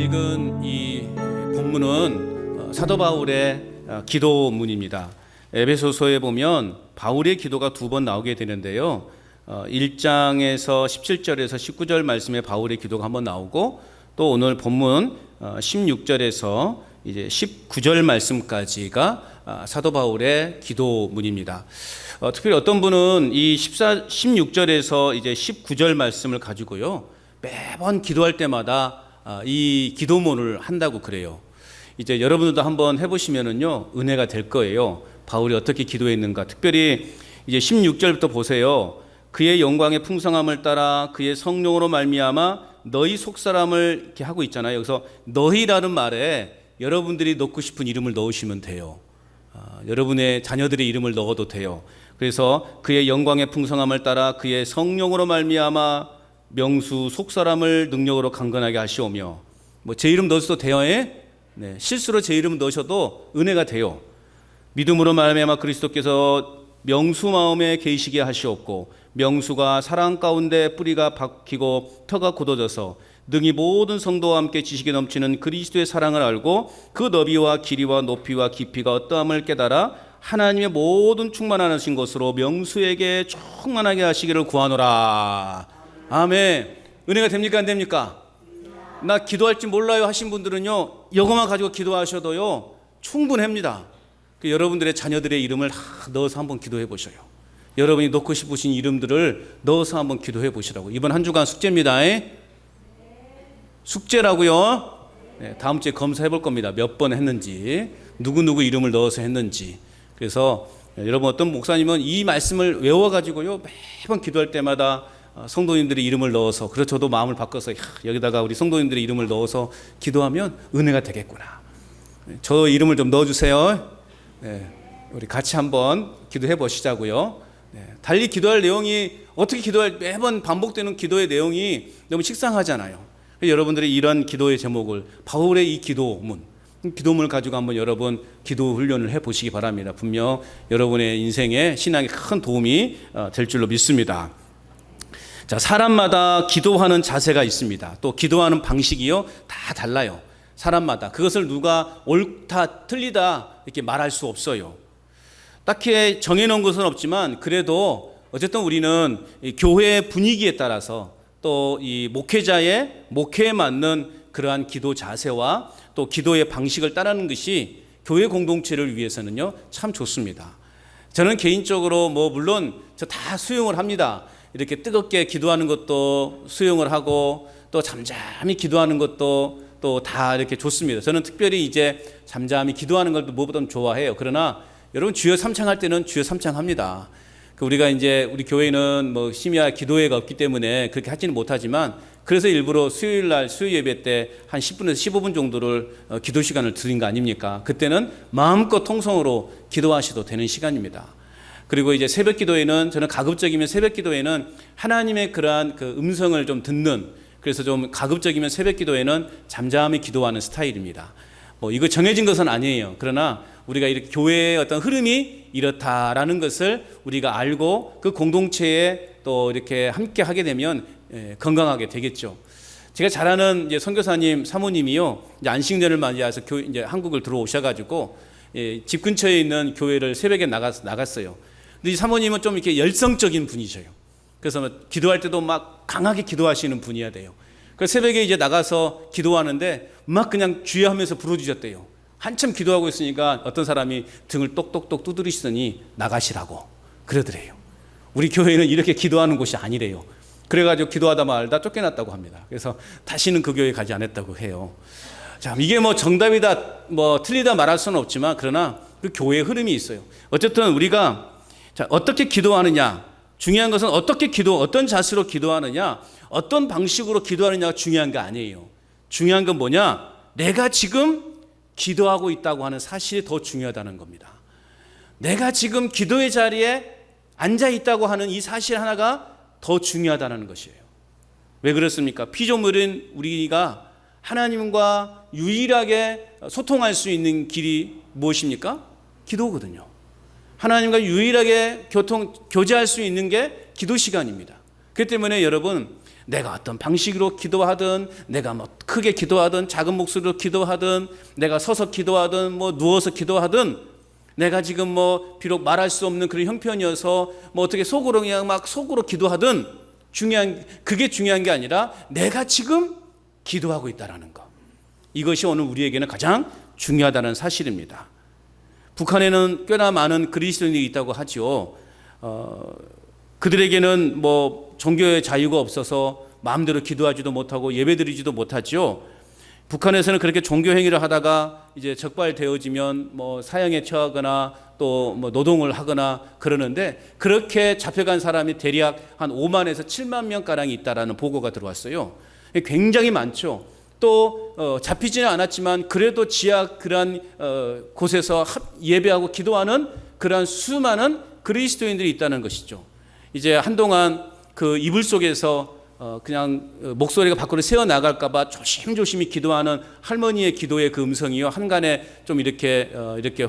읽은 이 본문은 사도 바울의 기도문입니다. 에베소서에 보면 바울의 기도가 두 번 나오게 되는데요. 1장에서 17절에서 19절 말씀에 바울의 기도가 한번 나오고, 또 오늘 본문 16절에서 이제 19절 말씀까지가 사도 바울의 기도문입니다. 특별히 어떤 분은 이 16절에서 이제 19절 말씀을 가지고요, 매번 기도할 때마다 이 기도문을 한다고 그래요. 이제 여러분들도 한번 해보시면은요, 은혜가 될 거예요. 바울이 어떻게 기도했는가. 특별히 이제 16절부터 보세요. 그의 영광의 풍성함을 따라 그의 성령으로 말미암아 너희 속사람을 이렇게 하고 있잖아요. 여기서 너희라는 말에 여러분들이 넣고 싶은 이름을 넣으시면 돼요. 여러분의 자녀들의 이름을 넣어도 돼요. 그래서 그의 영광의 풍성함을 따라 그의 성령으로 말미암아 명수 속사람을 능력으로 강건하게 하시오며, 뭐 제 이름 넣어도 돼요. 네, 실수로 제 이름 넣으셔도 은혜가 돼요. 믿음으로 말미암아 그리스도께서 명수 마음에 계시게 하시옵고, 명수가 사랑 가운데 뿌리가 박히고 터가 굳어져서 능히 모든 성도와 함께 지식에 넘치는 그리스도의 사랑을 알고 그 너비와 길이와 높이와 깊이가 어떠함을 깨달아 하나님의 모든 충만하신 것으로 명수에게 충만하게 하시기를 구하노라. 아멘. 은혜가 됩니까, 안 됩니까? 나 기도할 줄 몰라요 하신 분들은요, 이것만 가지고 기도하셔도요 충분합니다. 여러분들의 자녀들의 이름을 넣어서 한번 기도해 보셔요. 여러분이 넣고 싶으신 이름들을 넣어서 한번 기도해 보시라고. 이번 한 주간 숙제입니다. 숙제라고요. 네, 다음 주에 검사해 볼 겁니다. 몇 번 했는지, 누구누구 이름을 넣어서 했는지. 그래서 여러분, 어떤 목사님은 이 말씀을 외워가지고요, 매번 기도할 때마다 성도님들의 이름을 넣어서, 그래서 저도 마음을 바꿔서 여기다가 우리 성도님들의 이름을 넣어서 기도하면 은혜가 되겠구나. 저 이름을 좀 넣어주세요. 네, 우리 같이 한번 기도해 보시자고요. 네, 달리 기도할 내용이, 어떻게 기도할, 매번 반복되는 기도의 내용이 너무 식상하잖아요. 여러분들이 이런 기도의 제목을, 바울의 이 기도문을 가지고 한번 여러분 기도 훈련을 해 보시기 바랍니다. 분명 여러분의 인생에 신앙에 큰 도움이 될 줄로 믿습니다. 자, 사람마다 기도하는 자세가 있습니다. 또 기도하는 방식이요, 다 달라요. 사람마다. 그것을 누가 옳다 틀리다 이렇게 말할 수 없어요. 딱히 정해놓은 것은 없지만, 그래도 어쨌든 우리는 교회 분위기에 따라서 또 이 목회자의 목회에 맞는 그러한 기도 자세와 또 기도의 방식을 따르는 것이 교회 공동체를 위해서는요 참 좋습니다. 저는 개인적으로 물론 저 다 수용을 합니다. 이렇게 뜨겁게 기도하는 것도 수용을 하고, 또 잠잠히 기도하는 것도 또 다 이렇게 좋습니다. 저는 특별히 이제 잠잠히 기도하는 걸 무엇보다 좋아해요. 그러나 여러분, 주여 삼창할 때는 주여 삼창합니다. 우리가 이제 우리 교회는 심야 기도회가 없기 때문에 그렇게 하지는 못하지만, 그래서 일부러 수요일 날 수요 예배 때 한 10분에서 15분 정도를 기도 시간을 드린 거 아닙니까? 그때는 마음껏 통성으로 기도하셔도 되는 시간입니다. 그리고 이제 새벽 기도회는, 저는 가급적이면 새벽 기도회는 하나님의 그러한 그 음성을 좀 듣는, 그래서 좀 가급적이면 새벽 기도회는 잠잠히 기도하는 스타일입니다. 이거 정해진 것은 아니에요. 그러나 우리가 이렇게 교회의 어떤 흐름이 이렇다라는 것을 우리가 알고 그 공동체에 또 이렇게 함께 하게 되면 건강하게 되겠죠. 제가 잘 아는 이제 선교사님 사모님이요, 이제 안식년을 맞이해서 이제 한국을 들어오셔가지고 집 근처에 있는 교회를 새벽에 나갔어요. 근데 이 사모님은 좀 이렇게 열성적인 분이셔요. 그래서 기도할 때도 막 강하게 기도하시는 분이어야 돼요. 그래서 새벽에 이제 나가서 기도하는데 막 그냥 주여 하면서 부르짖었대요. 한참 기도하고 있으니까 어떤 사람이 등을 똑똑똑 두드리시더니 나가시라고 그러더래요. 우리 교회는 이렇게 기도하는 곳이 아니래요. 그래가지고 기도하다 말다 쫓겨났다고 합니다. 그래서 다시는 그 교회에 가지 않았다고 해요. 자, 이게 정답이다 틀리다 말할 수는 없지만, 그러나 그 교회의 흐름이 있어요. 어쨌든 우리가 어떻게 기도하느냐, 중요한 것은 어떤 자세로 기도하느냐, 어떤 방식으로 기도하느냐가 중요한 게 아니에요. 중요한 건 뭐냐? 내가 지금 기도하고 있다고 하는 사실이 더 중요하다는 겁니다. 내가 지금 기도의 자리에 앉아 있다고 하는 이 사실 하나가 더 중요하다는 것이에요. 왜 그렇습니까? 피조물인 우리가 하나님과 유일하게 소통할 수 있는 길이 무엇입니까? 기도거든요. 하나님과 유일하게 교제할 수 있는 게 기도 시간입니다. 그렇기 때문에 여러분, 내가 어떤 방식으로 기도하든, 내가 뭐 크게 기도하든, 작은 목소리로 기도하든, 내가 서서 기도하든, 뭐 누워서 기도하든, 내가 지금 뭐 비록 말할 수 없는 그런 형편이어서 뭐 어떻게 속으로 그냥 막 속으로 기도하든, 그게 중요한 게 아니라 내가 지금 기도하고 있다라는 것. 이것이 오늘 우리에게는 가장 중요하다는 사실입니다. 북한에는 꽤나 많은 그리스도인이 있다고 하죠. 그들에게는 뭐 종교의 자유가 없어서 마음대로 기도하지도 못하고 예배드리지도 못하죠. 북한에서는 그렇게 종교 행위를 하다가 이제 적발되어지면 뭐 사형에 처하거나 또 뭐 노동을 하거나 그러는데, 그렇게 잡혀간 사람이 대략 한 5만에서 7만 명 가량이 있다라는 보고가 들어왔어요. 굉장히 많죠. 또 잡히지는 않았지만 그래도 지하 그러한 곳에서 예배하고 기도하는 그러한 수많은 그리스도인들이 있다는 것이죠. 이제 한동안 그 이불 속에서 그냥 목소리가 밖으로 새어 나갈까봐 조심조심히 기도하는 할머니의 기도의 그 음성이요, 한간에 좀 이렇게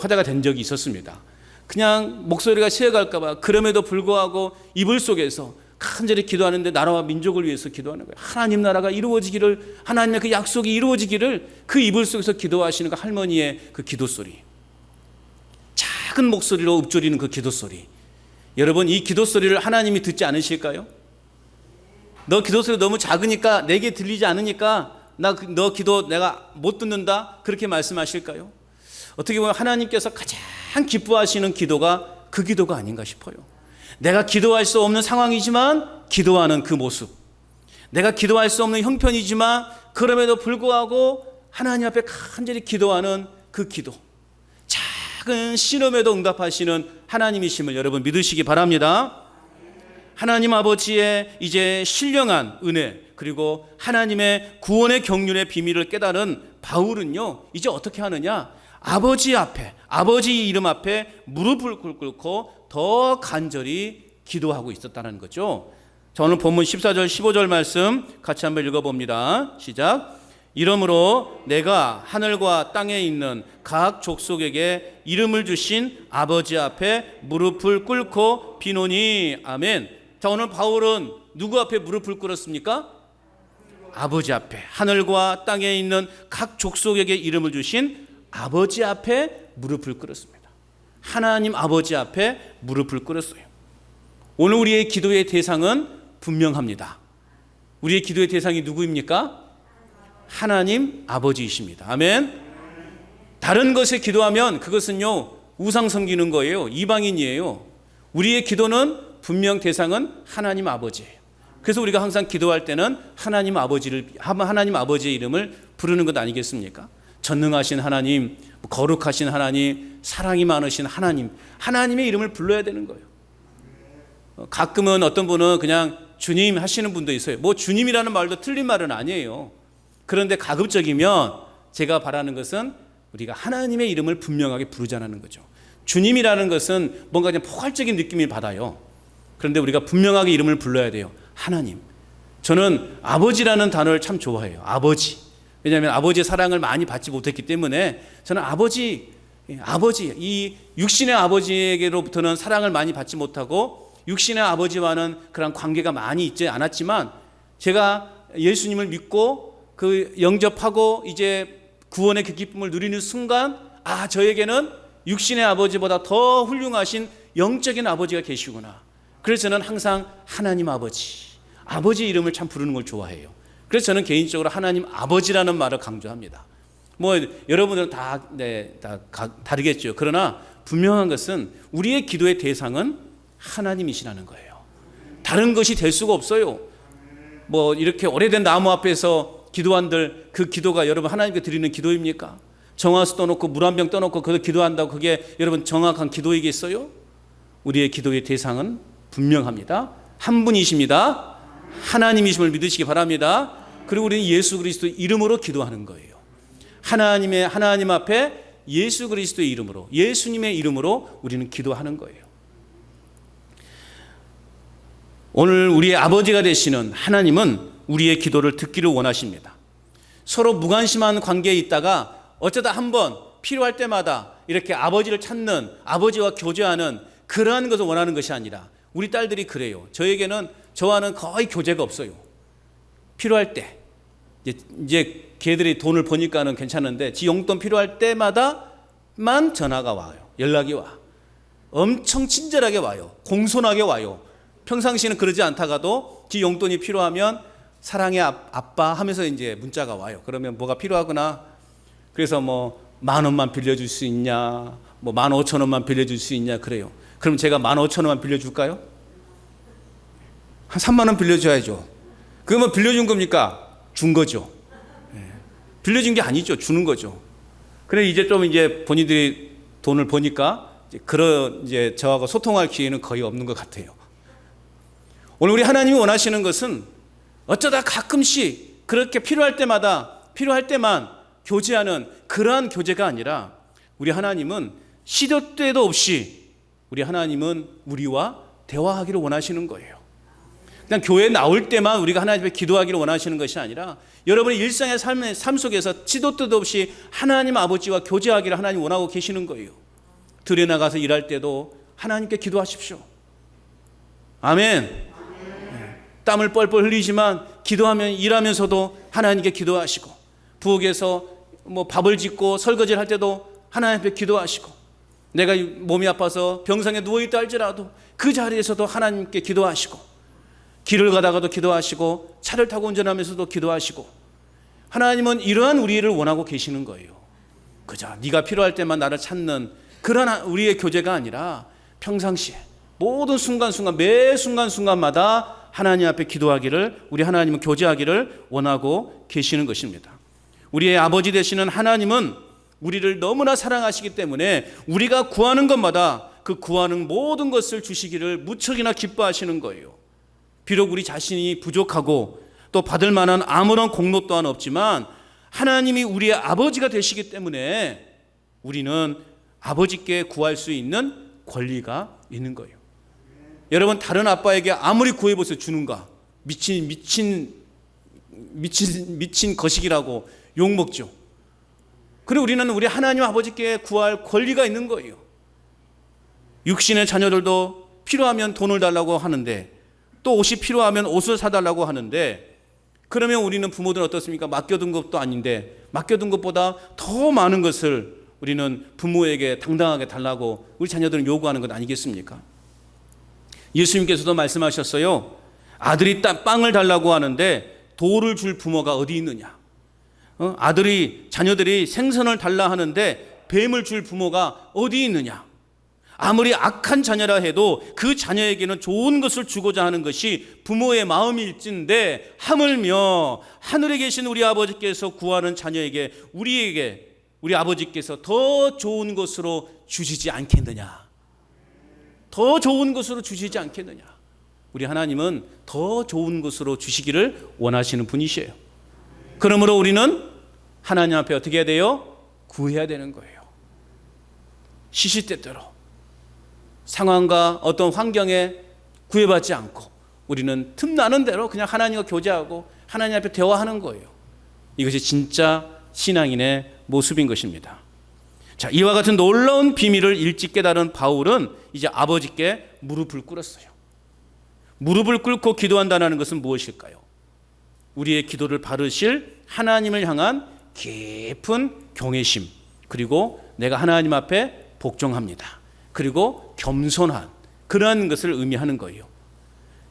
화제가 된 적이 있었습니다. 그냥 목소리가 새어갈까봐 그럼에도 불구하고 이불 속에서 간절히 기도하는데, 나라와 민족을 위해서 기도하는 거예요. 하나님 나라가 이루어지기를, 하나님의 그 약속이 이루어지기를 그 이불 속에서 기도하시는 그 할머니의 그 기도 소리, 작은 목소리로 읊조리는 그 기도 소리. 여러분, 이 기도 소리를 하나님이 듣지 않으실까요? 너 기도 소리 너무 작으니까, 내게 들리지 않으니까 너 기도 내가 못 듣는다, 그렇게 말씀하실까요? 어떻게 보면 하나님께서 가장 기뻐하시는 기도가 그 기도가 아닌가 싶어요. 내가 기도할 수 없는 상황이지만 기도하는 그 모습, 내가 기도할 수 없는 형편이지만 그럼에도 불구하고 하나님 앞에 간절히 기도하는 그 기도, 작은 신음에도 응답하시는 하나님이심을 여러분 믿으시기 바랍니다. 하나님 아버지의 이제 신령한 은혜, 그리고 하나님의 구원의 경륜의 비밀을 깨달은 바울은요, 이제 어떻게 하느냐, 아버지 앞에, 아버지 이름 앞에 무릎을 꿇고 더 간절히 기도하고 있었다는 거죠. 자, 오늘 본문 14절 15절 말씀 같이 한번 읽어봅니다. 시작. 이러므로 내가 하늘과 땅에 있는 각 족속에게 이름을 주신 아버지 앞에 무릎을 꿇고 비노니. 아멘. 자, 오늘 바울은 누구 앞에 무릎을 꿇었습니까? 아버지 앞에, 하늘과 땅에 있는 각 족속에게 이름을 주신 아버지 앞에 무릎을 꿇었습니다. 하나님 아버지 앞에 무릎을 꿇었어요. 오늘 우리의 기도의 대상은 분명합니다. 우리의 기도의 대상이 누구입니까? 하나님 아버지이십니다. 아멘. 다른 것에 기도하면 그것은요, 우상 섬기는 거예요. 이방인이에요. 우리의 기도는 분명 대상은 하나님 아버지예요. 그래서 우리가 항상 기도할 때는 하나님 아버지의 이름을 부르는 것 아니겠습니까? 전능하신 하나님, 거룩하신 하나님, 사랑이 많으신 하나님, 하나님의 이름을 불러야 되는 거예요. 가끔은 어떤 분은 그냥 주님 하시는 분도 있어요. 뭐 주님이라는 말도 틀린 말은 아니에요. 그런데 가급적이면 제가 바라는 것은 우리가 하나님의 이름을 분명하게 부르자는 거죠. 주님이라는 것은 뭔가 그냥 포괄적인 느낌을 받아요. 그런데 우리가 분명하게 이름을 불러야 돼요. 하나님. 저는 아버지라는 단어를 참 좋아해요. 아버지. 왜냐하면 아버지의 사랑을 많이 받지 못했기 때문에 저는 아버지, 이 육신의 아버지에게로부터는 사랑을 많이 받지 못하고 육신의 아버지와는 그런 관계가 많이 있지 않았지만, 제가 예수님을 믿고 그 영접하고 이제 구원의 그 기쁨을 누리는 순간, 저에게는 육신의 아버지보다 더 훌륭하신 영적인 아버지가 계시구나. 그래서 저는 항상 하나님 아버지 이름을 참 부르는 걸 좋아해요. 그래서 저는 개인적으로 하나님 아버지라는 말을 강조합니다. 뭐 여러분들은 다 다르겠죠. 그러나 분명한 것은 우리의 기도의 대상은 하나님이시라는 거예요. 다른 것이 될 수가 없어요. 뭐 이렇게 오래된 나무 앞에서 기도한들 그 기도가 여러분 하나님께 드리는 기도입니까? 정화수 떠놓고 물 한 병 떠놓고 그거 기도한다고 그게 여러분 정확한 기도이겠어요? 우리의 기도의 대상은 분명합니다. 한 분이십니다. 하나님이심을 믿으시기 바랍니다. 그리고 우리는 예수 그리스도 이름으로 기도하는 거예요. 하나님 앞에 예수 그리스도의 이름으로, 예수님의 이름으로 우리는 기도하는 거예요. 오늘 우리의 아버지가 되시는 하나님은 우리의 기도를 듣기를 원하십니다. 서로 무관심한 관계에 있다가 어쩌다 한번 필요할 때마다 이렇게 아버지를 찾는, 아버지와 교제하는 그러한 것을 원하는 것이 아니라, 우리 딸들이 그래요. 저에게는 저와는 거의 교제가 없어요. 필요할 때 이제 걔들이 돈을 버니까는 괜찮은데 지 용돈 필요할 때마다만 전화가 와요. 연락이 와. 엄청 친절하게 와요. 공손하게 와요. 평상시에는 그러지 않다가도 지 용돈이 필요하면 사랑의 아빠 하면서 이제 문자가 와요. 그러면 뭐가 필요하구나. 그래서 뭐 10,000원만 빌려줄 수 있냐, 뭐 15,000원만 빌려줄 수 있냐 그래요. 그럼 제가 15,000원만 빌려줄까요? 한 3만 원 빌려줘야죠. 그러면 빌려준 겁니까? 준 거죠. 빌려준 게 아니죠. 주는 거죠. 그래 이제 좀 이제 본인들이 돈을 버니까 이제 저하고 소통할 기회는 거의 없는 것 같아요. 오늘 우리 하나님이 원하시는 것은 어쩌다 가끔씩 그렇게 필요할 때만 교제하는 그러한 교제가 아니라 우리 하나님은 시도 때도 없이 우리 하나님은 우리와 대화하기를 원하시는 거예요. 그냥 교회에 나올 때만 우리가 하나님 앞에 기도하기를 원하시는 것이 아니라 여러분의 일상의 삶 속에서 시도 때도 없이 하나님 아버지와 교제하기를 하나님 원하고 계시는 거예요. 들에 나가서 일할 때도 하나님께 기도하십시오. 아멘. 땀을 뻘뻘 흘리지만 기도하면 일하면서도 하나님께 기도하시고, 부엌에서 뭐 밥을 짓고 설거지를 할 때도 하나님 앞에 기도하시고, 내가 몸이 아파서 병상에 누워있다 할지라도 그 자리에서도 하나님께 기도하시고, 길을 가다가도 기도하시고, 차를 타고 운전하면서도 기도하시고, 하나님은 이러한 우리를 원하고 계시는 거예요. 그저 네가 필요할 때만 나를 찾는 그런 우리의 교제가 아니라 평상시에 모든 순간순간 매 순간순간마다 하나님 앞에 기도하기를, 우리 하나님은 교제하기를 원하고 계시는 것입니다. 우리의 아버지 되시는 하나님은 우리를 너무나 사랑하시기 때문에 우리가 구하는 것마다 그 구하는 모든 것을 주시기를 무척이나 기뻐하시는 거예요. 비록 우리 자신이 부족하고 또 받을 만한 아무런 공로 또한 없지만 하나님이 우리의 아버지가 되시기 때문에 우리는 아버지께 구할 수 있는 권리가 있는 거예요. 여러분, 다른 아빠에게 아무리 구해보세요. 주는가? 미친 거식이라고 욕먹죠. 그리고 우리는 우리 하나님 아버지께 구할 권리가 있는 거예요. 육신의 자녀들도 필요하면 돈을 달라고 하는데, 또 옷이 필요하면 옷을 사달라고 하는데, 그러면 우리는 부모들은 어떻습니까? 맡겨둔 것도 아닌데 맡겨둔 것보다 더 많은 것을 우리는 부모에게 당당하게 달라고 우리 자녀들은 요구하는 것 아니겠습니까? 예수님께서도 말씀하셨어요. 아들이 빵을 달라고 하는데 돌을 줄 부모가 어디 있느냐? 자녀들이 생선을 달라 하는데 뱀을 줄 부모가 어디 있느냐? 아무리 악한 자녀라 해도 그 자녀에게는 좋은 것을 주고자 하는 것이 부모의 마음일진데, 하물며 하늘에 계신 우리 아버지께서 구하는 자녀에게 우리 아버지께서 더 좋은 것으로 주시지 않겠느냐? 더 좋은 것으로 주시지 않겠느냐? 우리 하나님은 더 좋은 것으로 주시기를 원하시는 분이시에요. 그러므로 우리는 하나님 앞에 어떻게 해야 돼요? 구해야 되는 거예요. 시시때때로 상황과 어떤 환경에 구애받지 않고 우리는 틈나는 대로 그냥 하나님과 교제하고 하나님 앞에 대화하는 거예요. 이것이 진짜 신앙인의 모습인 것입니다. 자, 이와 같은 놀라운 비밀을 일찍 깨달은 바울은 이제 아버지께 무릎을 꿇었어요. 무릎을 꿇고 기도한다는 것은 무엇일까요? 우리의 기도를 바르실 하나님을 향한 깊은 경외심, 그리고 내가 하나님 앞에 복종합니다. 그리고 겸손한 그러한 것을 의미하는 거예요.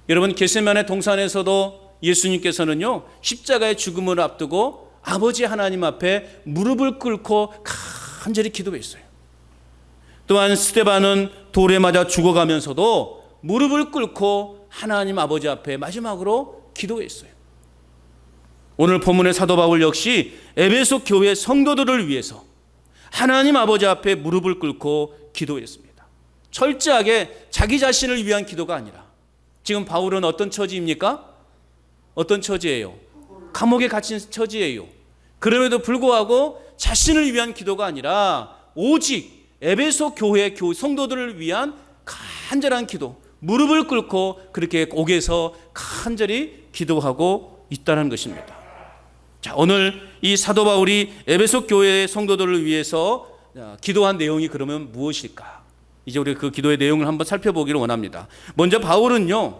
여러분, 겟세마네 동산에서도 예수님께서는요, 십자가의 죽음을 앞두고 아버지 하나님 앞에 무릎을 꿇고 간절히 기도했어요. 또한 스데반은 돌에 맞아 죽어가면서도 무릎을 꿇고 하나님 아버지 앞에 마지막으로 기도했어요. 오늘 본문의 사도 바울 역시 에베소 교회 성도들을 위해서 하나님 아버지 앞에 무릎을 꿇고 기도했습니다. 철저하게 자기 자신을 위한 기도가 아니라, 지금 바울은 어떤 처지입니까? 어떤 처지예요? 감옥에 갇힌 처지예요. 그럼에도 불구하고 자신을 위한 기도가 아니라 오직 에베소 교회 성도들을 위한 간절한 기도, 무릎을 꿇고 그렇게 옥에서 간절히 기도하고 있다는 것입니다. 자, 오늘 이 사도 바울이 에베소 교회 성도들을 위해서 기도한 내용이 그러면 무엇일까? 이제 우리 그 기도의 내용을 한번 살펴보기를 원합니다. 먼저 바울은요,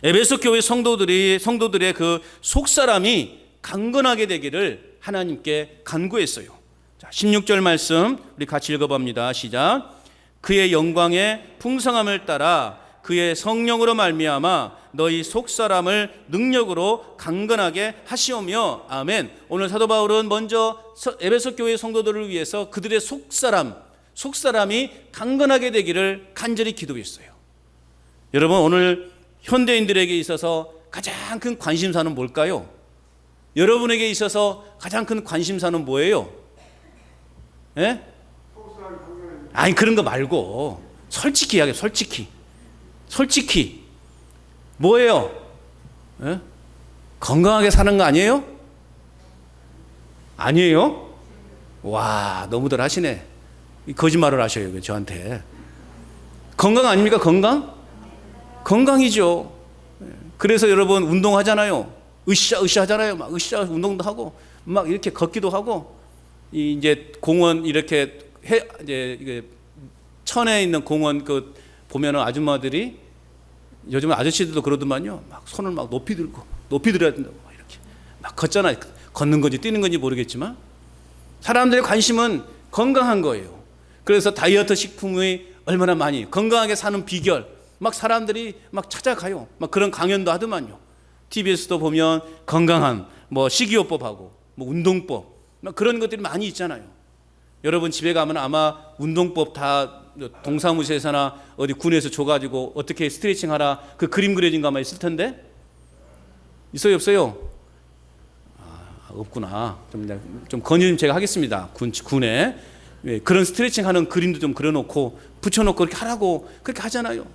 에베소 교회 성도들의 그 속사람이 강건하게 되기를 하나님께 간구했어요. 자, 16절 말씀 우리 같이 읽어봅니다. 시작. 그의 영광의 풍성함을 따라 그의 성령으로 말미암아 너희 속사람을 능력으로 강건하게 하시오며. 아멘. 오늘 사도 바울은 먼저 에베소 교회 성도들을 위해서 그들의 속사람이 강건하게 되기를 간절히 기도했어요. 여러분, 오늘 현대인들에게 있어서 가장 큰 관심사는 뭘까요? 여러분에게 있어서 가장 큰 관심사는 뭐예요? 예? 아니, 그런 거 말고 솔직히 이야기해. 솔직히 뭐예요? 예? 건강하게 사는 거 아니에요? 아니에요? 와, 너무들 하시네. 거짓말을 하셔요, 저한테. 건강 아닙니까? 건강이죠. 그래서 여러분 운동하잖아요. 으쌰 하잖아요. 막 으쌰 운동도 하고 막 이렇게 걷기도 하고, 이제 공원 이렇게 이제 이게 천에 있는 공원 그 보면은 아줌마들이, 요즘 아저씨들도 그러더만요. 막 손을 막 높이 들어야 된다고 막 이렇게 막 걷잖아요. 걷는 건지 뛰는 건지 모르겠지만 사람들의 관심은 건강한 거예요. 그래서 다이어트 식품이 얼마나 많이, 건강하게 사는 비결 막 사람들이 막 찾아가요. 막 그런 강연도 하더만요. TBS도 보면 건강한 뭐 식이요법하고 뭐 운동법 막 그런 것들이 많이 있잖아요. 여러분 집에 가면 아마 운동법 다 동사무소에서나 어디 군에서 줘가지고 어떻게 스트레칭 하라 그 그림 그려진 거 아마 있을 텐데, 있어요 없어요? 없구나. 좀 건의 좀 제가 하겠습니다. 군에 그런 스트레칭 하는 그림도 좀 그려놓고 붙여놓고 그렇게 하라고 그렇게 하잖아요.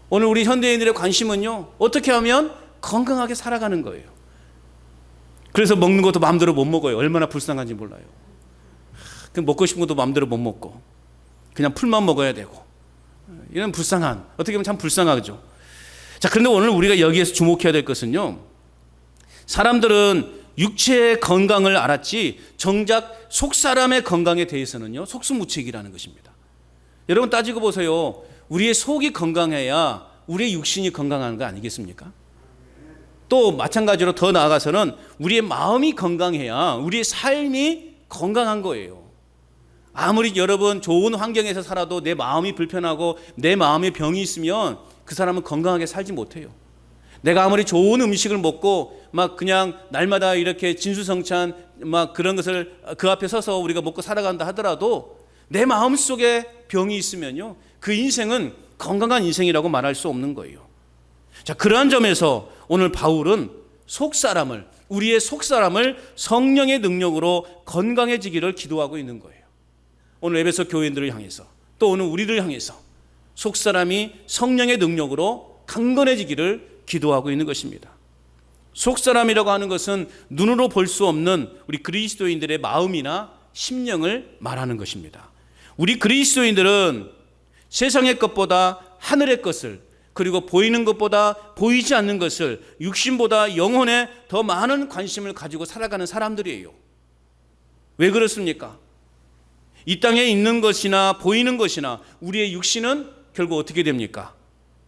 오늘 우리 현대인들의 관심은요, 어떻게 하면 건강하게 살아가는 거예요. 그래서 먹는 것도 마음대로 못 먹어요. 얼마나 불쌍한지 몰라요. 먹고 싶은 것도 마음대로 못 먹고 그냥 풀만 먹어야 되고, 이런 불쌍한, 어떻게 보면 참 불쌍하죠. 자, 그런데 오늘 우리가 여기에서 주목해야 될 것은요, 사람들은 육체의 건강을 알았지 정작 속사람의 건강에 대해서는요 속수무책이라는 것입니다. 여러분 따지고 보세요. 우리의 속이 건강해야 우리의 육신이 건강한 거 아니겠습니까? 또 마찬가지로 더 나아가서는 우리의 마음이 건강해야 우리의 삶이 건강한 거예요. 아무리 여러분 좋은 환경에서 살아도 내 마음이 불편하고 내 마음에 병이 있으면 그 사람은 건강하게 살지 못해요. 내가 아무리 좋은 음식을 먹고 막 그냥 날마다 이렇게 진수성찬 막 그런 것을 그 앞에 서서 우리가 먹고 살아간다 하더라도 내 마음 속에 병이 있으면요, 그 인생은 건강한 인생이라고 말할 수 없는 거예요. 자, 그러한 점에서 오늘 바울은 우리의 속사람을 성령의 능력으로 건강해지기를 기도하고 있는 거예요. 오늘 에베소 교인들을 향해서, 또 오늘 우리를 향해서 속사람이 성령의 능력으로 강건해지기를 기도하고 있는 것입니다. 속사람이라고 하는 것은 눈으로 볼 수 없는 우리 그리스도인들의 마음이나 심령을 말하는 것입니다. 우리 그리스도인들은 세상의 것보다 하늘의 것을, 그리고 보이는 것보다 보이지 않는 것을, 육신보다 영혼에 더 많은 관심을 가지고 살아가는 사람들이에요. 왜 그렇습니까? 이 땅에 있는 것이나 보이는 것이나 우리의 육신은 결국 어떻게 됩니까?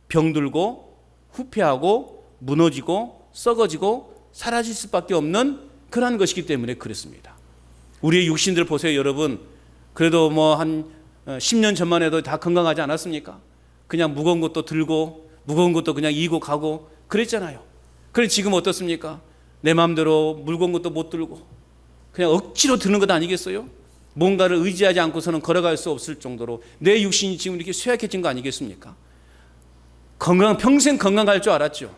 병들고 후패하고 무너지고 썩어지고 사라질 수밖에 없는 그러한 것이기 때문에 그렇습니다. 우리의 육신들 보세요, 여러분. 그래도 뭐 한 10년 전만 해도 다 건강하지 않았습니까? 그냥 무거운 것도 들고 무거운 것도 그냥 이고 가고 그랬잖아요. 그런데 지금 어떻습니까? 내 마음대로 무거운 것도 못 들고 그냥 억지로 드는 것 아니겠어요? 뭔가를 의지하지 않고서는 걸어갈 수 없을 정도로 내 육신이 지금 이렇게 쇠약해진 거 아니겠습니까? 평생 건강할 줄 알았죠.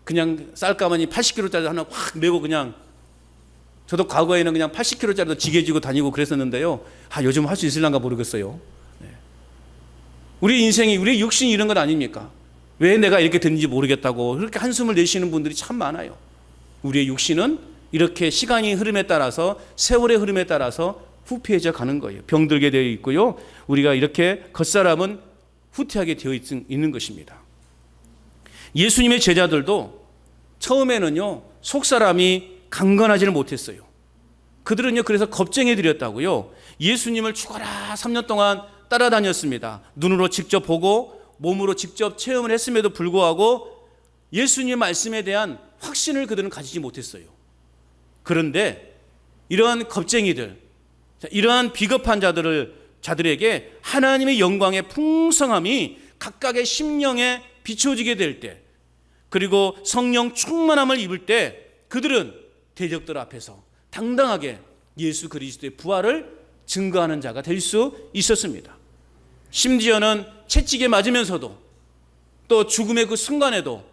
그냥 쌀가마니 80kg짜리 하나 확 메고 그냥, 저도 과거에는 그냥 80kg짜리도 지게 지고 다니고 그랬었는데요. 요즘 할 수 있을란가 모르겠어요. 우리 인생이, 우리 육신이 이런 것 아닙니까? 왜 내가 이렇게 됐는지 모르겠다고 그렇게 한숨을 내쉬는 분들이 참 많아요. 우리의 육신은 이렇게 시간이 흐름에 따라서, 세월의 흐름에 따라서 후퇴해져 가는 거예요. 병들게 되어 있고요. 우리가 이렇게 겉사람은 후퇴하게 되어 있는 것입니다. 예수님의 제자들도 처음에는요, 속사람이 강건하지는 못했어요. 그들은요, 그래서 겁쟁이 들였다고요. 예수님을 죽어라 3년 동안 따라다녔습니다. 눈으로 직접 보고 몸으로 직접 체험을 했음에도 불구하고 예수님의 말씀에 대한 확신을 그들은 가지지 못했어요. 그런데 이러한 겁쟁이들, 이러한 비겁한 자들에게 하나님의 영광의 풍성함이 각각의 심령에 비춰지게 될 때, 그리고 성령 충만함을 입을 때 그들은 대적들 앞에서 당당하게 예수 그리스도의 부활을 증거하는 자가 될 수 있었습니다. 심지어는 채찍에 맞으면서도 또 죽음의 그 순간에도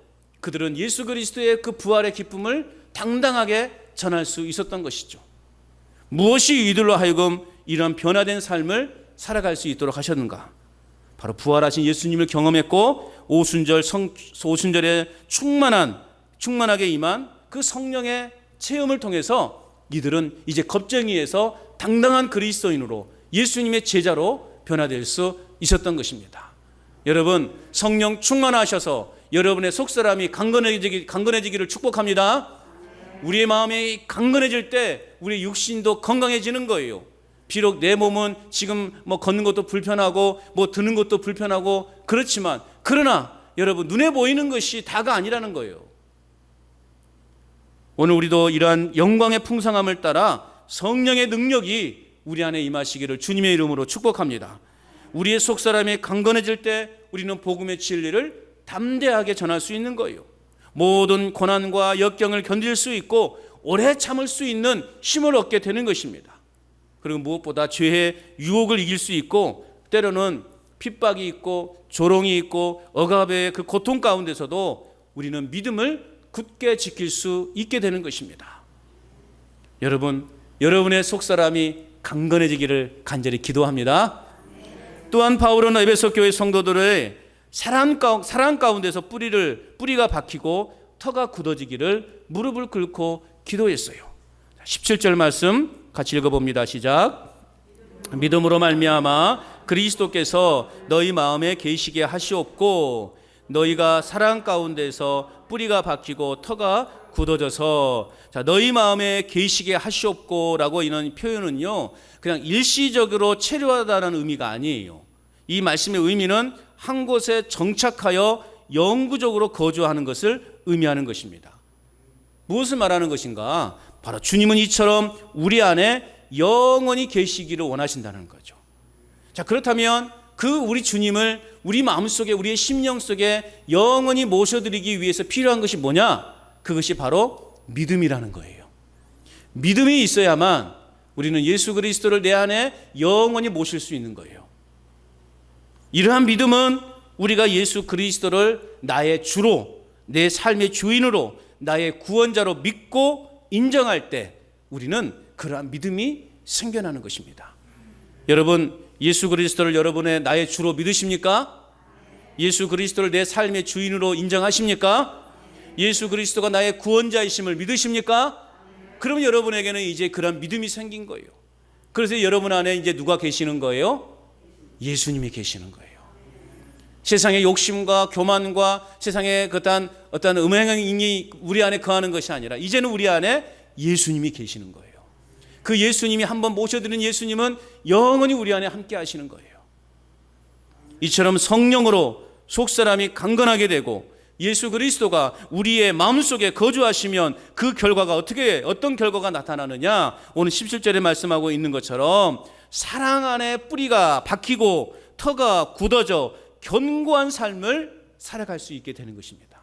그들은 예수 그리스도의 그 부활의 기쁨을 당당하게 전할 수 있었던 것이죠. 무엇이 이들로 하여금 이런 변화된 삶을 살아갈 수 있도록 하셨는가? 바로 부활하신 예수님을 경험했고 오순절에 충만하게 임한 그 성령의 체험을 통해서 이들은 이제 겁쟁이에서 당당한 그리스도인으로 예수님의 제자로 변화될 수 있었던 것입니다. 여러분, 성령 충만하셔서 여러분의 속사람이 강건해지기를 축복합니다. 우리의 마음이 강건해질 때 우리 육신도 건강해지는 거예요. 비록 내 몸은 지금 걷는 것도 불편하고 드는 것도 불편하고 그렇지만, 그러나 여러분, 눈에 보이는 것이 다가 아니라는 거예요. 오늘 우리도 이러한 영광의 풍성함을 따라 성령의 능력이 우리 안에 임하시기를 주님의 이름으로 축복합니다. 우리의 속사람이 강건해질 때 우리는 복음의 진리를 담대하게 전할 수 있는 거예요. 모든 고난과 역경을 견딜 수 있고 오래 참을 수 있는 힘을 얻게 되는 것입니다. 그리고 무엇보다 죄의 유혹을 이길 수 있고, 때로는 핍박이 있고 조롱이 있고 억압의 그 고통 가운데서도 우리는 믿음을 굳게 지킬 수 있게 되는 것입니다. 여러분, 여러분의 속사람이 강건해지기를 간절히 기도합니다. 또한 바울은 에베소 교회 성도들의 사랑 가운데서 뿌리가 박히고 터가 굳어지기를 무릎을 꿇고 기도했어요. 17절 말씀 같이 읽어봅니다. 시작. 믿음으로 말미암아 그리스도께서 너희 마음에 계시게 하시옵고 너희가 사랑 가운데서 뿌리가 박히고 터가 굳어져서, 너희 마음에 계시게 하시옵고라고 이런 표현은요, 그냥 일시적으로 체류하다는 의미가 아니에요. 이 말씀의 의미는 한 곳에 정착하여 영구적으로 거주하는 것을 의미하는 것입니다. 무엇을 말하는 것인가? 바로 주님은 이처럼 우리 안에 영원히 계시기를 원하신다는 거죠. 자, 그렇다면 그 우리 주님을 우리 마음속에, 우리의 심령 속에 영원히 모셔드리기 위해서 필요한 것이 뭐냐? 그것이 바로 믿음이라는 거예요. 믿음이 있어야만 우리는 예수 그리스도를 내 안에 영원히 모실 수 있는 거예요. 이러한 믿음은 우리가 예수 그리스도를 나의 주로, 내 삶의 주인으로, 나의 구원자로 믿고 인정할 때 우리는 그러한 믿음이 생겨나는 것입니다. 여러분, 예수 그리스도를 여러분의 나의 주로 믿으십니까? 예수 그리스도를 내 삶의 주인으로 인정하십니까? 예수 그리스도가 나의 구원자이심을 믿으십니까? 그럼 여러분에게는 이제 그런 믿음이 생긴 거예요. 그래서 여러분 안에 이제 누가 계시는 거예요? 예수님이 계시는 거예요. 세상의 욕심과 교만과 세상의 어떤 음행이 우리 안에 거하는 것이 아니라 이제는 우리 안에 예수님이 계시는 거예요. 그 예수님이 한번 모셔드린 예수님은 영원히 우리 안에 함께 하시는 거예요. 이처럼 성령으로 속사람이 강건하게 되고 예수 그리스도가 우리의 마음속에 거주하시면 그 결과가 어떤 결과가 나타나느냐? 오늘 17절에 말씀하고 있는 것처럼 사랑 안에 뿌리가 박히고 터가 굳어져 견고한 삶을 살아갈 수 있게 되는 것입니다.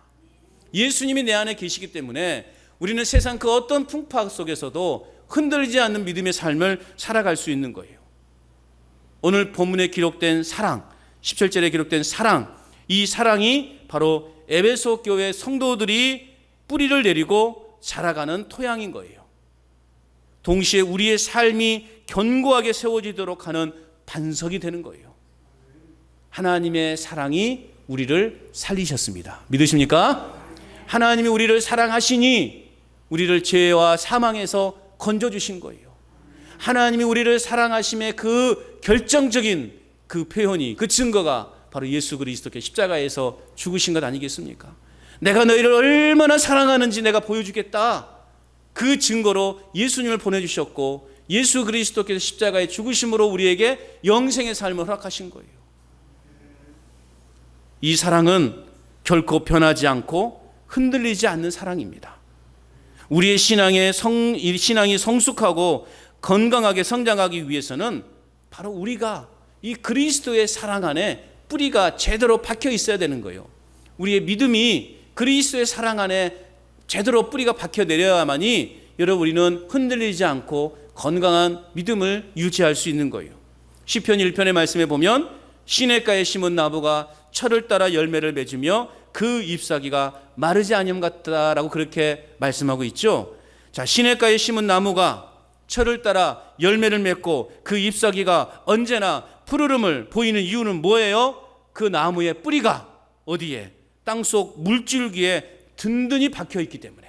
예수님이 내 안에 계시기 때문에 우리는 세상 그 어떤 풍파 속에서도 흔들리지 않는 믿음의 삶을 살아갈 수 있는 거예요. 오늘 본문에 기록된 사랑, 17절에 기록된 사랑, 이 사랑이 바로 에베소 교회 성도들이 뿌리를 내리고 자라가는 토양인 거예요. 동시에 우리의 삶이 견고하게 세워지도록 하는 반석이 되는 거예요. 하나님의 사랑이 우리를 살리셨습니다. 믿으십니까? 하나님이 우리를 사랑하시니 우리를 죄와 사망에서 건져주신 거예요. 하나님이 우리를 사랑하심의 그 결정적인 그 표현이, 그 증거가 바로 예수 그리스도께 십자가에서 죽으신 것 아니겠습니까? 내가 너희를 얼마나 사랑하는지 내가 보여주겠다. 그 증거로 예수님을 보내주셨고 예수 그리스도께서 십자가에 죽으심으로 우리에게 영생의 삶을 허락하신 거예요. 이 사랑은 결코 변하지 않고 흔들리지 않는 사랑입니다. 우리의 신앙이 성숙하고 건강하게 성장하기 위해서는 바로 우리가 이 그리스도의 사랑 안에 뿌리가 제대로 박혀 있어야 되는 거예요. 우리의 믿음이 그리스도의 사랑 안에 제대로 뿌리가 박혀 내려야만이 여러분 우리는 흔들리지 않고 건강한 믿음을 유지할 수 있는 거예요. 시편 1편의 말씀에 보면 시냇가에 심은 나무가 철을 따라 열매를 맺으며 그 잎사귀가 마르지 아니함 같다라고 그렇게 말씀하고 있죠. 자, 시냇가에 심은 나무가 철을 따라 열매를 맺고 그 잎사귀가 언제나 푸르름을 보이는 이유는 뭐예요? 그 나무의 뿌리가 어디에? 땅속 물줄기에 든든히 박혀 있기 때문에,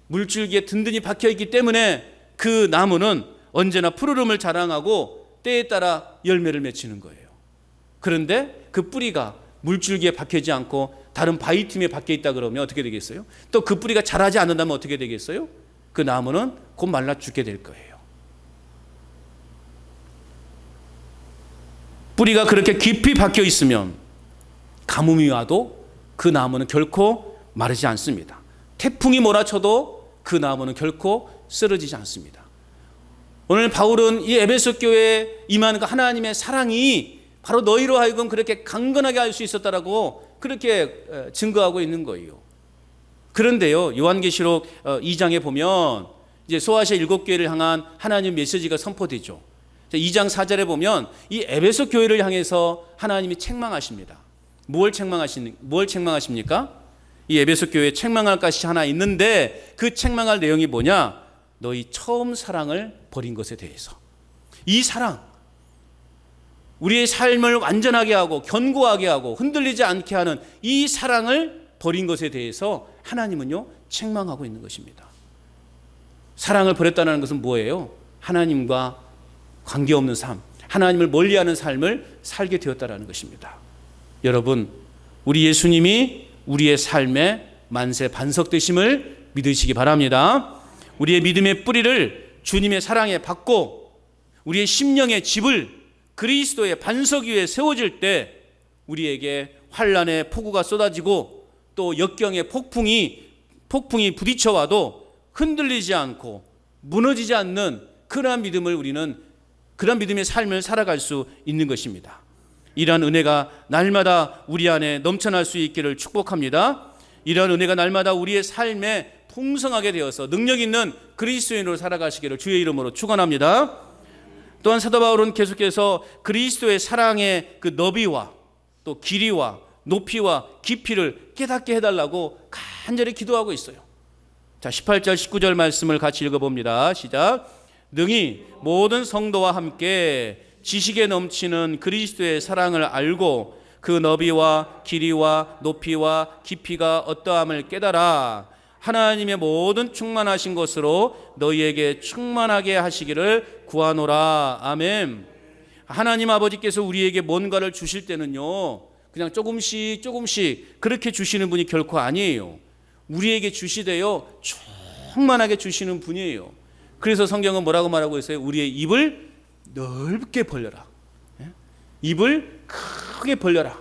물줄기에 든든히 박혀 있기 때문에 그 나무는 언제나 푸르름을 자랑하고 때에 따라 열매를 맺히는 거예요. 그런데 그 뿌리가 물줄기에 박히지 않고 다른 바위 틈에 박혀 있다 그러면 어떻게 되겠어요? 또 그 뿌리가 자라지 않는다면 어떻게 되겠어요? 그 나무는 곧 말라 죽게 될 거예요. 뿌리가 그렇게 깊이 박혀 있으면 가뭄이 와도 그 나무는 결코 마르지 않습니다. 태풍이 몰아쳐도 그 나무는 결코 쓰러지지 않습니다. 오늘 바울은 이 에베소 교회에 임하는 그 하나님의 사랑이 바로 너희로 하여금 그렇게 강건하게 할 수 있었다라고 그렇게 증거하고 있는 거예요. 그런데요, 요한계시록 2장에 보면 이제 소아시아 7교회를 향한 하나님 메시지가 선포되죠. 2장 4절에 보면 이 에베소 교회를 향해서 하나님이 책망하십니다. 뭘 책망하십니까? 이 에베소 교회에 책망할 것이 하나 있는데 그 책망할 내용이 뭐냐? 너희 처음 사랑을 버린 것에 대해서. 이 사랑, 우리의 삶을 완전하게 하고 견고하게 하고 흔들리지 않게 하는 이 사랑을 버린 것에 대해서 하나님은요 책망하고 있는 것입니다. 사랑을 버렸다는 것은 뭐예요? 하나님과 관계없는 삶, 하나님을 멀리하는 삶을 살게 되었다는 것입니다. 여러분, 우리 예수님이 우리의 삶의 만세 반석되심을 믿으시기 바랍니다. 우리의 믿음의 뿌리를 주님의 사랑에 받고 우리의 심령의 집을 그리스도의 반석 위에 세워질 때 우리에게 환난의 폭우가 쏟아지고 또 역경의 폭풍이 부딪혀와도 흔들리지 않고 무너지지 않는 그러한 믿음을 우리는 그런 믿음의 삶을 살아갈 수 있는 것입니다. 이러한 은혜가 날마다 우리 안에 넘쳐날 수 있기를 축복합니다. 이러한 은혜가 날마다 우리의 삶에 풍성하게 되어서 능력 있는 그리스도인으로 살아가시기를 주의 이름으로 축원합니다. 또한 사도 바울은 계속해서 그리스도의 사랑의 그 너비와 또 길이와 높이와 깊이를 깨닫게 해달라고 간절히 기도하고 있어요. 자, 18절 19절 말씀을 같이 읽어봅니다. 시작. 능히 모든 성도와 함께 지식에 넘치는 그리스도의 사랑을 알고 그 너비와 길이와 높이와 깊이가 어떠함을 깨달아 하나님의 모든 충만하신 것으로 너희에게 충만하게 하시기를 구하노라. 아멘. 하나님 아버지께서 우리에게 뭔가를 주실 때는요 그냥 조금씩 그렇게 주시는 분이 결코 아니에요. 우리에게 주시되어 충만하게 주시는 분이에요. 그래서 성경은 뭐라고 말하고 있어요? 우리의 입을 넓게 벌려라. 입을 크게 벌려라.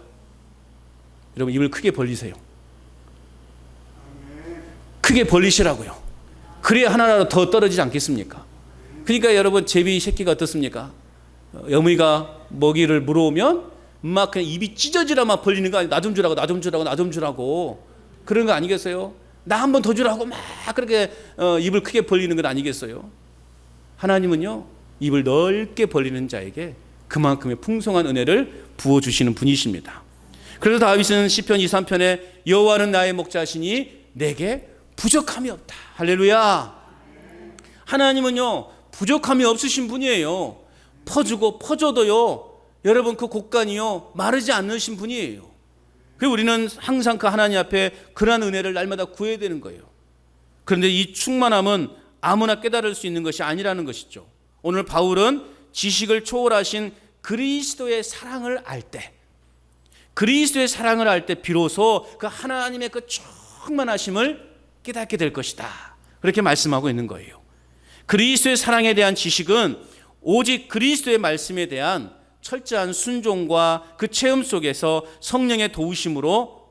여러분, 입을 크게 벌리세요. 크게 벌리시라고요. 그래야 하나라도 더 떨어지지 않겠습니까? 그러니까 여러분, 제비 새끼가 어떻습니까? 어미가 먹이를 물어오면 막 그냥 입이 찢어지라 막 벌리는 거 아니에요. 나 좀 주라고, 나 좀 주라고, 나 좀 주라고. 그런 거 아니겠어요? 나 한 번 더 주라고 막 그렇게 입을 크게 벌리는 건 아니겠어요? 하나님은요, 입을 넓게 벌리는 자에게 그만큼의 풍성한 은혜를 부어주시는 분이십니다. 그래서 다윗은 시편 2, 3편에 여호와는 나의 목자시니 내게 부족함이 없다. 할렐루야. 하나님은요 부족함이 없으신 분이에요. 퍼주고 퍼줘도요 여러분 그 곡간이요 마르지 않으신 분이에요. 그래서 우리는 항상 그 하나님 앞에 그러한 은혜를 날마다 구해야 되는 거예요. 그런데 이 충만함은 아무나 깨달을 수 있는 것이 아니라는 것이죠. 오늘 바울은 지식을 초월하신 그리스도의 사랑을 알 때, 그리스도의 사랑을 알 때 비로소 그 하나님의 그 충만하심을 깨닫게 될 것이다. 그렇게 말씀하고 있는 거예요. 그리스도의 사랑에 대한 지식은 오직 그리스도의 말씀에 대한 철저한 순종과 그 체험 속에서 성령의 도우심으로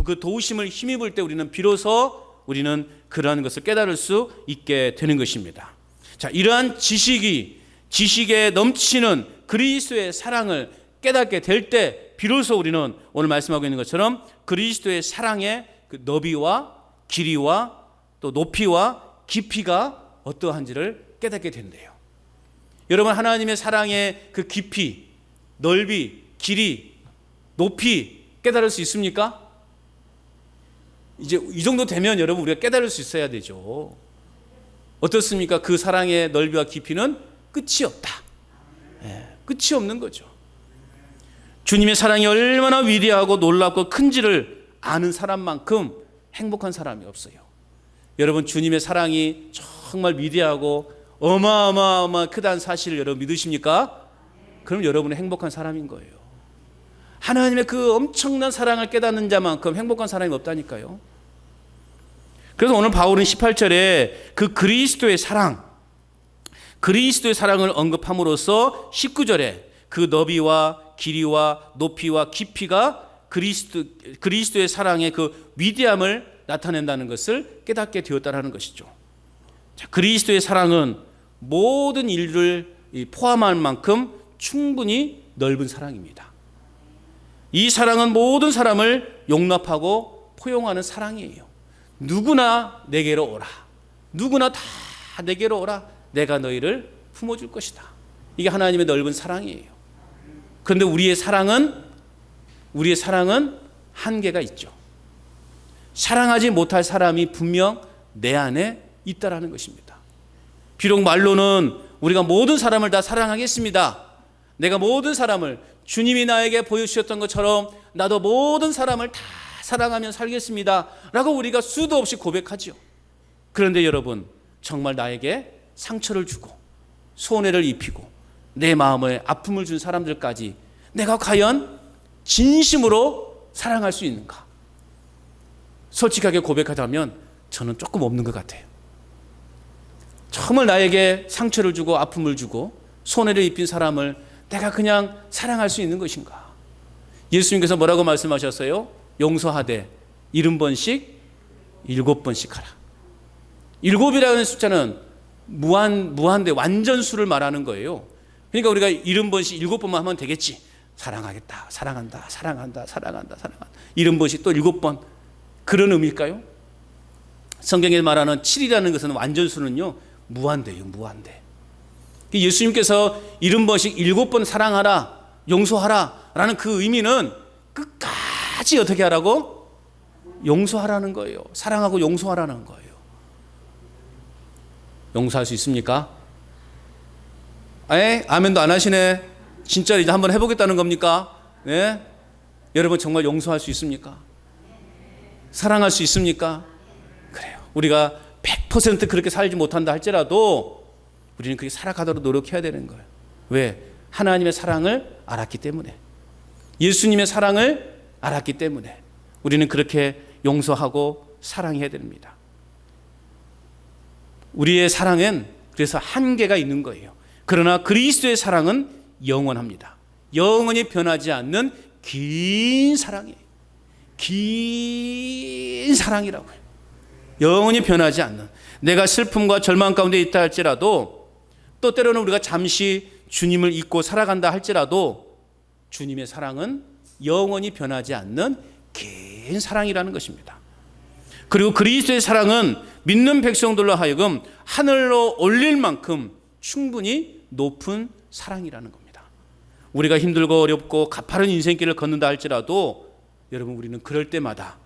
그 도우심을 힘입을 때 우리는 비로소 우리는 그러한 것을 깨달을 수 있게 되는 것입니다. 자, 이러한 지식에 넘치는 그리스도의 사랑을 깨닫게 될 때 비로소 우리는 오늘 말씀하고 있는 것처럼 그리스도의 사랑의 그 너비와 길이와 또 높이와 깊이가 어떠한지를 깨닫게 된대요. 여러분, 하나님의 사랑의 그 깊이, 넓이, 길이, 높이 깨달을 수 있습니까? 이제 이 정도 되면 여러분 우리가 깨달을 수 있어야 되죠. 어떻습니까? 그 사랑의 넓이와 깊이는 끝이 없다. 끝이 없는 거죠. 주님의 사랑이 얼마나 위대하고 놀랍고 큰지를 아는 사람만큼 행복한 사람이 없어요. 여러분, 주님의 사랑이 정말 위대하고 어마어마어마 크다는 사실을 여러분 믿으십니까? 그럼 여러분은 행복한 사람인 거예요. 하나님의 그 엄청난 사랑을 깨닫는 자만큼 행복한 사람이 없다니까요. 그래서 오늘 바울은 18절에 그 그리스도의 사랑을 언급함으로써 19절에 그 너비와 길이와 높이와 깊이가 그리스도의 사랑의 그 위대함을 나타낸다는 것을 깨닫게 되었다는 것이죠. 자, 그리스도의 사랑은 모든 인류를 포함할 만큼 충분히 넓은 사랑입니다. 이 사랑은 모든 사람을 용납하고 포용하는 사랑이에요. 누구나 내게로 오라. 누구나 다 내게로 오라. 내가 너희를 품어줄 것이다. 이게 하나님의 넓은 사랑이에요. 그런데 우리의 사랑은 한계가 있죠. 사랑하지 못할 사람이 분명 내 안에 있다라는 것입니다. 비록 말로는 우리가 모든 사람을 다 사랑하겠습니다. 내가 모든 사람을 주님이 나에게 보여주셨던 것처럼 나도 모든 사람을 다 사랑하며 살겠습니다 라고 우리가 수도 없이 고백하죠. 그런데 여러분, 정말 나에게 상처를 주고 손해를 입히고 내 마음에 아픔을 준 사람들까지 내가 과연 진심으로 사랑할 수 있는가? 솔직하게 고백하자면 저는 조금 없는 것 같아요. 정말 나에게 상처를 주고 아픔을 주고 손해를 입힌 사람을 내가 그냥 사랑할 수 있는 것인가? 예수님께서 뭐라고 말씀하셨어요? 용서하되 70번씩 7번씩 하라. 7이라는 숫자는 무한대 완전수를 말하는 거예요. 그러니까 우리가 70번씩 7번만 하면 되겠지. 사랑하겠다, 사랑한다, 사랑한다, 사랑한다, 사랑한다. 70번씩 또 7번. 그런 의미일까요? 성경에 말하는 7이라는 것은 완전수는요, 무한대예요, 무한대. 예수님께서 70번씩 7번 사랑하라, 용서하라 라는 그 의미는 끝까지 어떻게 하라고? 용서하라는 거예요. 사랑하고 용서하라는 거예요. 용서할 수 있습니까? 아멘도 안 하시네. 진짜 이제 한번 해보겠다는 겁니까? 네? 여러분, 정말 용서할 수 있습니까? 사랑할 수 있습니까? 그래요. 우리가 100% 그렇게 살지 못한다 할지라도 우리는 그렇게 살아가도록 노력해야 되는 거예요. 왜? 하나님의 사랑을 알았기 때문에, 예수님의 사랑을 알았기 때문에 우리는 그렇게 용서하고 사랑해야 됩니다. 우리의 사랑은 그래서 한계가 있는 거예요. 그러나 그리스도의 사랑은 영원합니다. 영원히 변하지 않는 긴 사랑이에요. 긴 사랑이라고요. 영원히 변하지 않는. 내가 슬픔과 절망 가운데 있다 할지라도, 또 때로는 우리가 잠시 주님을 잊고 살아간다 할지라도 주님의 사랑은 영원히 변하지 않는 긴 사랑이라는 것입니다. 그리고 그리스도의 사랑은 믿는 백성들로 하여금 하늘로 올릴 만큼 충분히 높은 사랑이라는 겁니다. 우리가 힘들고 어렵고 가파른 인생길을 걷는다 할지라도 여러분, 우리는 그럴 때마다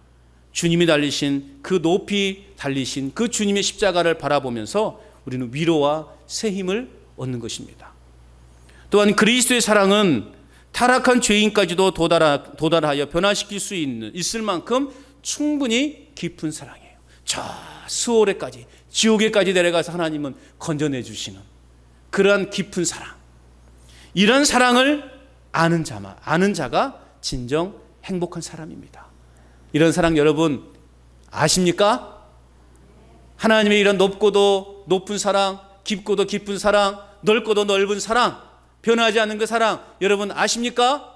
주님이 달리신 그 높이 달리신 그 주님의 십자가를 바라보면서 우리는 위로와 새 힘을 얻는 것입니다. 또한 그리스도의 사랑은 타락한 죄인까지도 도달하여 변화시킬 수 있을 만큼 충분히 깊은 사랑이에요. 저 스오레까지, 지옥에까지 내려가서 하나님은 건져내 주시는 그러한 깊은 사랑. 이런 사랑을 아는 자가 진정 행복한 사람입니다. 이런 사랑 여러분 아십니까? 하나님의 이런 높고도 높은 사랑, 깊고도 깊은 사랑, 넓고도 넓은 사랑, 변하지 않는 그 사랑 여러분 아십니까?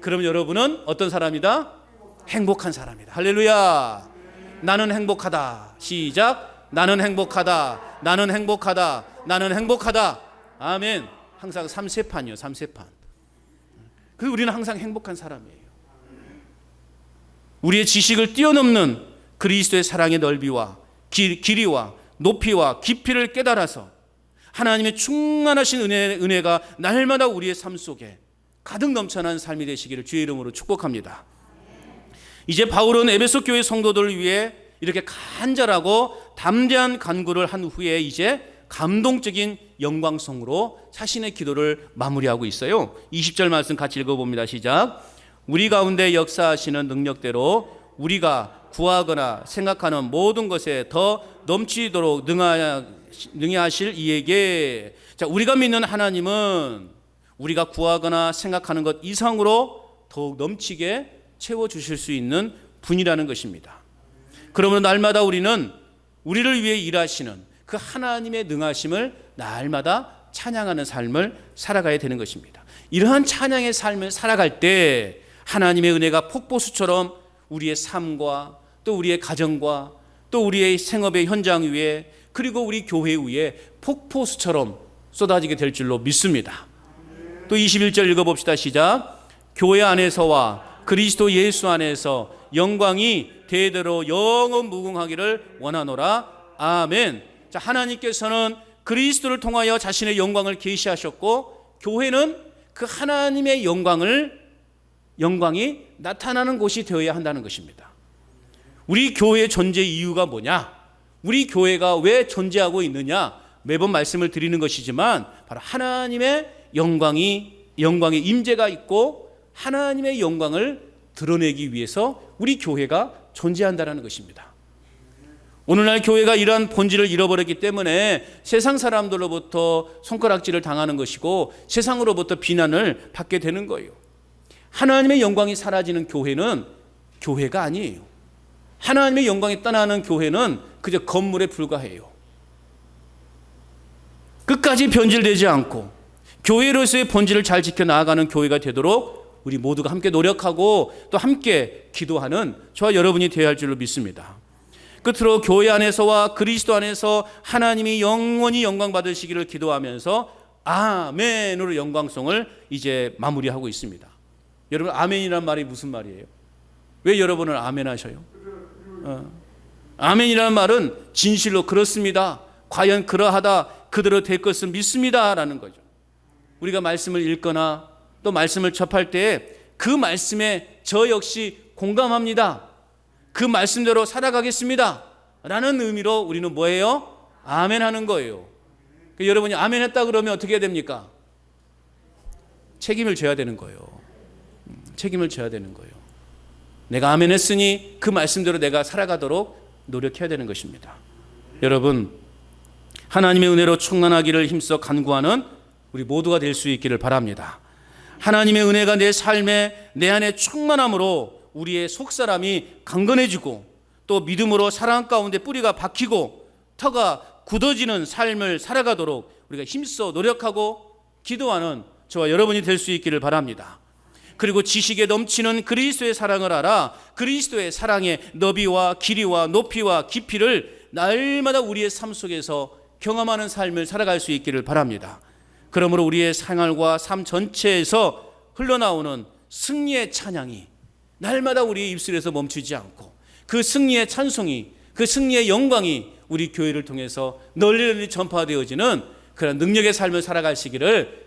그럼 여러분은 어떤 사람이다? 행복한 사람이다. 할렐루야. 나는 행복하다. 시작. 나는 행복하다. 나는 행복하다. 나는 행복하다. 아멘. 항상 3세판이요. 3세판. 그래서 우리는 항상 행복한 사람이에요. 우리의 지식을 뛰어넘는 그리스도의 사랑의 넓이와 길이와 높이와 깊이를 깨달아서 하나님의 충만하신 은혜가 날마다 우리의 삶 속에 가득 넘쳐나는 삶이 되시기를 주의 이름으로 축복합니다. 이제 바울은 에베소 교회 성도들을 위해 이렇게 간절하고 담대한 간구를 한 후에 이제 감동적인 영광송으로 자신의 기도를 마무리하고 있어요. 20절 말씀 같이 읽어봅니다. 시작. 우리 가운데 역사하시는 능력대로 우리가 구하거나 생각하는 모든 것에 더 넘치도록 능히 하실 이에게. 자, 우리가 믿는 하나님은 우리가 구하거나 생각하는 것 이상으로 더욱 넘치게 채워주실 수 있는 분이라는 것입니다. 그러므로 날마다 우리는 우리를 위해 일하시는 그 하나님의 능하심을 날마다 찬양하는 삶을 살아가야 되는 것입니다. 이러한 찬양의 삶을 살아갈 때 하나님의 은혜가 폭포수처럼 우리의 삶과 또 우리의 가정과 또 우리의 생업의 현장 위에 그리고 우리 교회 위에 폭포수처럼 쏟아지게 될 줄로 믿습니다. 또 21절 읽어봅시다. 시작. 교회 안에서와 그리스도 예수 안에서 영광이 대대로 영원 무궁하기를 원하노라. 아멘. 자, 하나님께서는 그리스도를 통하여 자신의 영광을 계시하셨고 교회는 그 하나님의 영광이 나타나는 곳이 되어야 한다는 것입니다. 우리 교회의 존재 이유가 뭐냐? 우리 교회가 왜 존재하고 있느냐? 매번 말씀을 드리는 것이지만 바로 하나님의 영광의 임재가 있고 하나님의 영광을 드러내기 위해서 우리 교회가 존재한다는 것입니다. 오늘날 교회가 이러한 본질을 잃어버렸기 때문에 세상 사람들로부터 손가락질을 당하는 것이고 세상으로부터 비난을 받게 되는 거예요. 하나님의 영광이 사라지는 교회는 교회가 아니에요. 하나님의 영광이 떠나는 교회는 그저 건물에 불과해요. 끝까지 변질되지 않고 교회로서의 본질을 잘 지켜나가는 교회가 되도록 우리 모두가 함께 노력하고 또 함께 기도하는 저와 여러분이 되어야 할 줄로 믿습니다. 끝으로 교회 안에서와 그리스도 안에서 하나님이 영원히 영광 받으시기를 기도하면서 아멘으로 영광송을 이제 마무리하고 있습니다. 여러분, 아멘이란 말이 무슨 말이에요? 왜 여러분은 아멘 하셔요? 아멘이라는 말은 진실로 그렇습니다, 과연 그러하다, 그대로 될 것을 믿습니다 라는 거죠. 우리가 말씀을 읽거나 또 말씀을 접할 때 그 말씀에 저 역시 공감합니다, 그 말씀대로 살아가겠습니다 라는 의미로 우리는 뭐예요? 아멘 하는 거예요. 여러분이 아멘 했다 그러면 어떻게 해야 됩니까? 책임을 져야 되는 거예요. 책임을 져야 되는 거예요. 내가 아멘 했으니 그 말씀대로 내가 살아가도록 노력해야 되는 것입니다. 여러분, 하나님의 은혜로 충만하기를 힘써 간구하는 우리 모두가 될 수 있기를 바랍니다. 하나님의 은혜가 내 삶에 내 안에 충만함으로 우리의 속사람이 강건해지고 또 믿음으로 사랑 가운데 뿌리가 박히고 터가 굳어지는 삶을 살아가도록 우리가 힘써 노력하고 기도하는 저와 여러분이 될 수 있기를 바랍니다. 그리고 지식에 넘치는 그리스도의 사랑을 알아 그리스도의 사랑의 너비와 길이와 높이와 깊이를 날마다 우리의 삶 속에서 경험하는 삶을 살아갈 수 있기를 바랍니다. 그러므로 우리의 생활과 삶 전체에서 흘러나오는 승리의 찬양이 날마다 우리의 입술에서 멈추지 않고 그 승리의 찬송이, 그 승리의 영광이 우리 교회를 통해서 널리 전파되어지는 그런 능력의 삶을 살아가시기를